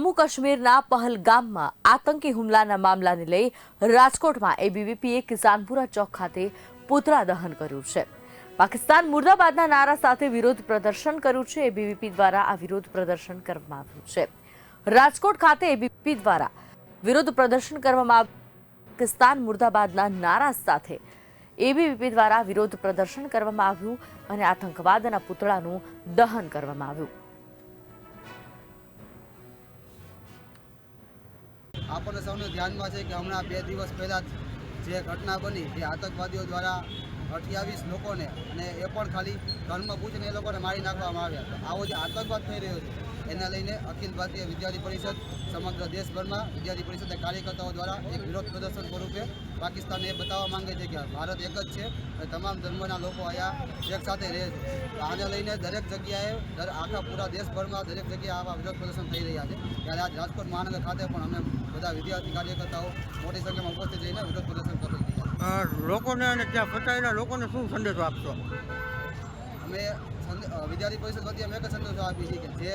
જમ્મુ કાશ્મીરના પહલગામમાં આતંકી હુમલાના મામલાને લઈ રાજકોટમાં એબીવીપીએ કિસાનપુરા ચોક ખાતે પૂતળા દહન કર્યું છે। પાકિસ્તાન મુર્દાબાદના નારા સાથે વિરોધ પ્રદર્શન કર્યું છે। એબીવીપી દ્વારા આ વિરોધ પ્રદર્શન કરવામાં આવ્યું છે। રાજકોટ ખાતે એબીવીપી દ્વારા વિરોધ પ્રદર્શન કરવામાં આવ્યું। પાકિસ્તાન મુર્દાબાદના નારા સાથે એબીવીપી દ્વારા વિરોધ પ્રદર્શન કરવામાં આવ્યું અને આતંકવાદના પૂતળાનું દહન કરવામાં આવ્યું। આપણને સૌને ધ્યાનમાં છે કે હમણાં 2 દિવસ પહેલાં જે ઘટના બની જે આતંકવાદીઓ દ્વારા 28 લોકોને અને એ પણ ખાલી ધર્મ પૂછીને એ લોકોને મારી નાખવામાં આવ્યા। તો આવો જે આતંકવાદ થઈ રહ્યો છે એના લઈને અખિલ ભારતીય વિદ્યાર્થી પરિષદ સમગ્ર દેશભરમાં વિદ્યાર્થી પરિષદના કાર્યકર્તાઓ દ્વારા એક વિરોધ પ્રદર્શન સ્વરૂપે પાકિસ્તાનને એ બતાવવા માંગે છે કે ભારત એક જ છે અને તમામ ધર્મના લોકો અહીંયા એક સાથે રહે છે। આને લઈને દરેક જગ્યાએ આખા પૂરા દેશભરમાં દરેક જગ્યાએ આવા વિરોધ પ્રદર્શન થઈ રહ્યા છે। ત્યારે આજ રાજકોટ મહાનગર ખાતે પણ અમે બધા વિદ્યાર્થી કાર્યકર્તાઓ મોટી સંખ્યામાં ઉપસ્થિત રહીને વિરોધ પ્રદર્શન કરી રહ્યા છીએ। લોકોને અને ત્યાં ફસાયેલા લોકોને શું સંદેશો આપશો? અમે વિદ્યાર્થી પરિષદ વતી અમે એક જ સંદેશો આપીએ છીએ કે જે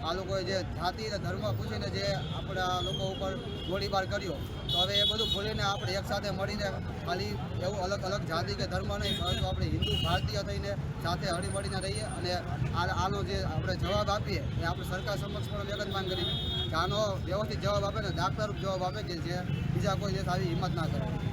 આ લોકોએ જે જાતિ અને ધર્મ પૂછીને જે આપણા લોકો ઉપર ગોળીબાર કર્યો તો હવે એ બધું ભૂલીને આપણે એક સાથે મળીને ખાલી એવું અલગ અલગ જાતિ કે ધર્મ નહીં પરંતુ આપણે હિન્દુ ભારતીય થઈને સાથે હળીમળીને રહીએ અને આનો જે આપણે જવાબ આપીએ એ આપણે સરકાર સમક્ષ પણ એક જ માંગ કરી કે આનો વ્યવસ્થિત જવાબ આપે ને દાખલારૂપ જવાબ આપે કે જે બીજા કોઈ દેશ આવી હિંમત ના કરે।